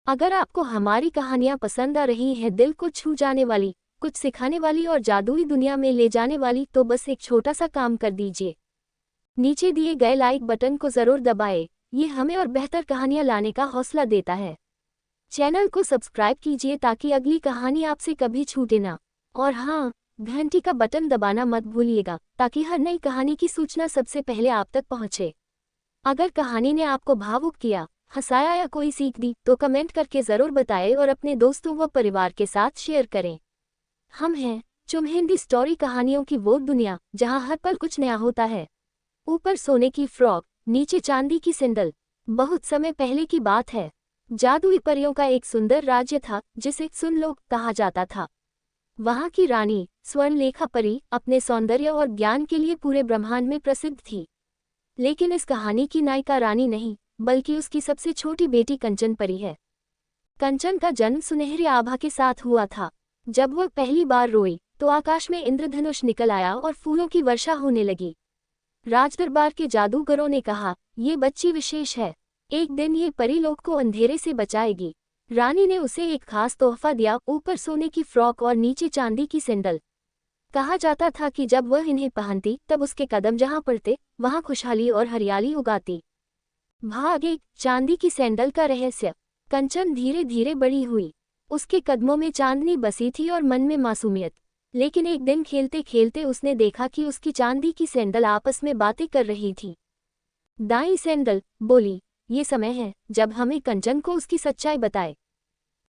अगर आपको हमारी कहानियाँ पसंद आ रही हैं, दिल को छू जाने वाली, कुछ सिखाने वाली और जादुई दुनिया में ले जाने वाली, तो बस एक छोटा सा काम कर दीजिए। नीचे दिए गए लाइक बटन को ज़रूर दबाएं। ये हमें और बेहतर कहानियाँ लाने का हौसला देता है। चैनल को सब्सक्राइब कीजिए ताकि अगली कहानी आपसे कभी छूटे ना। और हाँ, घंटी का बटन दबाना मत भूलिएगा ताकि हर नई कहानी की सूचना सबसे पहले आप तक पहुँचे। अगर कहानी ने आपको भावुक किया, हंसाया या कोई सीख दी तो कमेंट करके ज़रूर बताएं और अपने दोस्तों व परिवार के साथ शेयर करें। हम हैं चुम हिंदी स्टोरी, कहानियों की वो दुनिया जहां हर पल कुछ नया होता है। ऊपर सोने की फ्रॉक, नीचे चांदी की सैंडल। बहुत समय पहले की बात है। जादुई परियों का एक सुंदर राज्य था जिसे सुनलोक कहा जाता था। वहां की रानी स्वर्णलेखा परी अपने सौंदर्य और ज्ञान के लिए पूरे ब्रह्मांड में प्रसिद्ध थी। लेकिन इस कहानी की नायिका रानी नहीं, बल्कि उसकी सबसे छोटी बेटी कंचन परी है। कंचन का जन्म सुनहरी आभा के साथ हुआ था। जब वह पहली बार रोई तो आकाश में इंद्रधनुष निकल आया और फूलों की वर्षा होने लगी। राजदरबार के जादूगरों ने कहा, ये बच्ची विशेष है, एक दिन ये परीलोक को अंधेरे से बचाएगी। रानी ने उसे एक खास तोहफा दिया, ऊपर सोने की फ्रॉक और नीचे चांदी की सैंडल। कहा जाता था कि जब वह इन्हें पहनती तब उसके कदम जहां पड़ते वहां खुशहाली और हरियाली उगाती। भाग एक, चांदी की सैंडल का रहस्य। कंचन धीरे धीरे बड़ी हुई। उसके कदमों में चांदनी बसी थी और मन में मासूमियत। लेकिन एक दिन खेलते खेलते उसने देखा कि उसकी चांदी की सैंडल आपस में बातें कर रही थी। दाई सैंडल बोली, ये समय है जब हमें कंचन को उसकी सच्चाई बताए।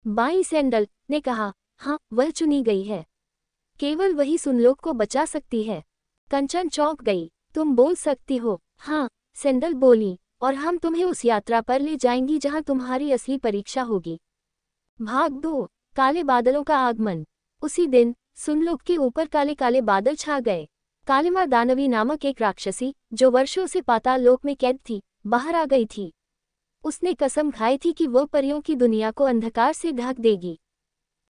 बाई सैंडल ने कहा, हाँ, वह चुनी गई है, केवल वही सुनलोक को बचा सकती है। कंचन चौंक गई। तुम बोल सकती हो? हाँ, सैंडल बोली, और हम तुम्हें उस यात्रा पर ले जाएंगी जहां तुम्हारी असली परीक्षा होगी। भाग 2, काले बादलों का आगमन। उसी दिन सुनलोक के ऊपर काले काले बादल छा गए। कालिमा दानवी नामक एक राक्षसी, जो वर्षों से पाताल लोक में कैद थी, बाहर आ गई थी। उसने कसम खाई थी कि वह परियों की दुनिया को अंधकार से ढक देगी।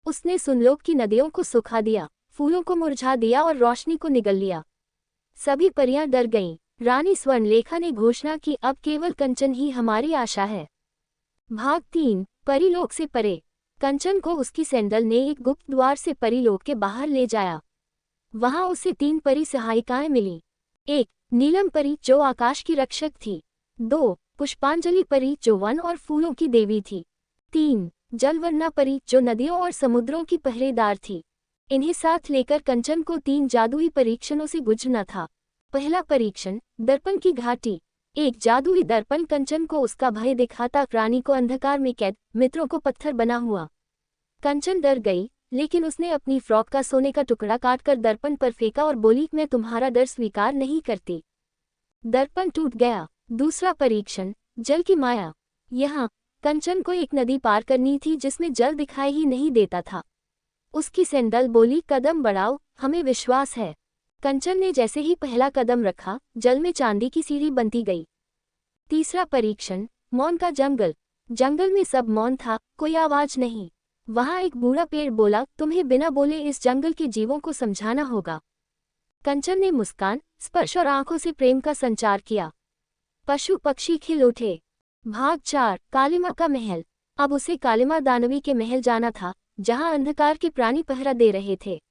उसने सुनलोक की नदियों को सुखा दिया, फूलों को मुरझा दिया और रोशनी को निगल लिया। सभी परियां डर गईं। रानी स्वर्णलेखा ने घोषणा की, अब केवल कंचन ही हमारी आशा है। भाग 3, परीलोक से परे। कंचन को उसकी सैंडल ने एक गुप्त द्वार से परीलोक के बाहर ले जाया। वहां उसे 3 परी सहायिकाएं मिली। 1, नीलम परी जो आकाश की रक्षक थी। 2, पुष्पांजलि परी जो वन और फूलों की देवी थी। 3, जलवर्णा परी जो नदियों और समुद्रों की पहरेदार थी। इन्हें साथ लेकर कंचन को 3 जादुई परीक्षणों से गुजरना था। पहला परीक्षण, दर्पण की घाटी। एक जादुई दर्पण कंचन को उसका भय दिखाता, रानी को अंधकार में कैद, मित्रों को पत्थर बना हुआ। कंचन डर गई, लेकिन उसने अपनी फ्रॉक का सोने का टुकड़ा काटकर दर्पण पर फेंका और बोली, मैं तुम्हारा डर स्वीकार नहीं करती। दर्पण टूट गया। दूसरा परीक्षण, जल की माया। यहाँ कंचन को एक नदी पार करनी थी जिसमें जल दिखाई ही नहीं देता था। उसकी सैंडल बोली, कदम बढ़ाओ, हमें विश्वास है। कंचन ने जैसे ही पहला कदम रखा, जल में चांदी की सीढ़ी बनती गई। तीसरा परीक्षण, मौन का जंगल। जंगल में सब मौन था, कोई आवाज नहीं। वहां एक बूढ़ा पेड़ बोला, तुम्हें बिना बोले इस जंगल के जीवों को समझाना होगा। कंचन ने मुस्कान, स्पर्श और आंखों से प्रेम का संचार किया। पशु पक्षी खिल उठे। भाग 4, कालिमा का महल। अब उसे कालिमा दानवी के महल जाना था, जहां अंधकार के प्राणी पहरा दे रहे थे।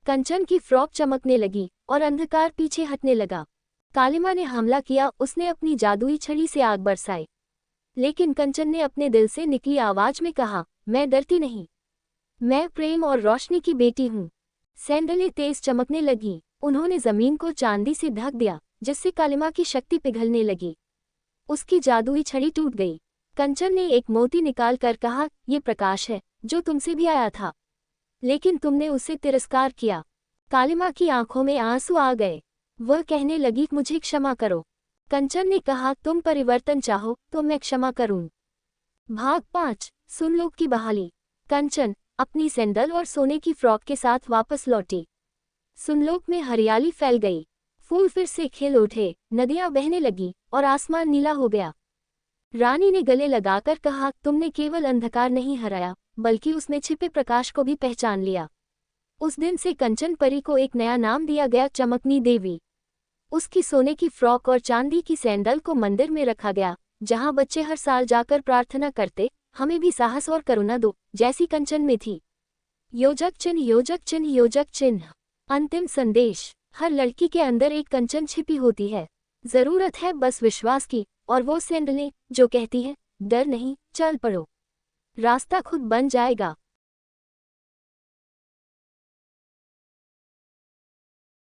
कंचन की फ्रॉक चमकने लगी और अंधकार पीछे हटने लगा। कालिमा ने हमला किया, उसने अपनी जादुई छड़ी से आग बरसाई। लेकिन कंचन ने अपने दिल से निकली आवाज में कहा, मैं डरती नहीं, मैं प्रेम और रोशनी की बेटी हूँ। सैंडलें तेज चमकने लगीं, उन्होंने जमीन को चांदी से ढक दिया, जिससे कालिमा की शक्ति पिघलने लगी। उसकी जादुई छड़ी टूट गई। कंचन ने एक मोती निकाल कर कहा, ये प्रकाश है जो तुमसे भी आया था, लेकिन तुमने उसे तिरस्कार किया। कालिमा की आंखों में आंसू आ गए। वह कहने लगी, मुझे क्षमा करो। कंचन ने कहा, तुम परिवर्तन चाहो तो मैं क्षमा करूं। भाग 5, सुनलोक की बहाली। कंचन अपनी सैंडल और सोने की फ्रॉक के साथ वापस लौटी। सुनलोक में हरियाली फैल गई, फूल फिर से खिल उठे, नदियां बहने लगी और आसमान नीला हो गया। रानी ने गले लगाकर कहा, तुमने केवल अंधकार नहीं हराया, बल्कि उसमें छिपे प्रकाश को भी पहचान लिया। उस दिन से कंचन परी को एक नया नाम दिया गया, चमकनी देवी। उसकी सोने की फ्रॉक और चांदी की सैंडल को मंदिर में रखा गया, जहां बच्चे हर साल जाकर प्रार्थना करते, हमें भी साहस और करुणा दो, जैसी कंचन में थी। योजक चिन्ह, योजक चिन्ह, योजक चिन्ह। अंतिम संदेश। हर लड़की के अंदर एक कंचन छिपी होती है। जरूरत है बस विश्वास की, और वो सैंडलें जो कहती है, डर नहीं, चल पड़ो, रास्ता खुद बन जाएगा।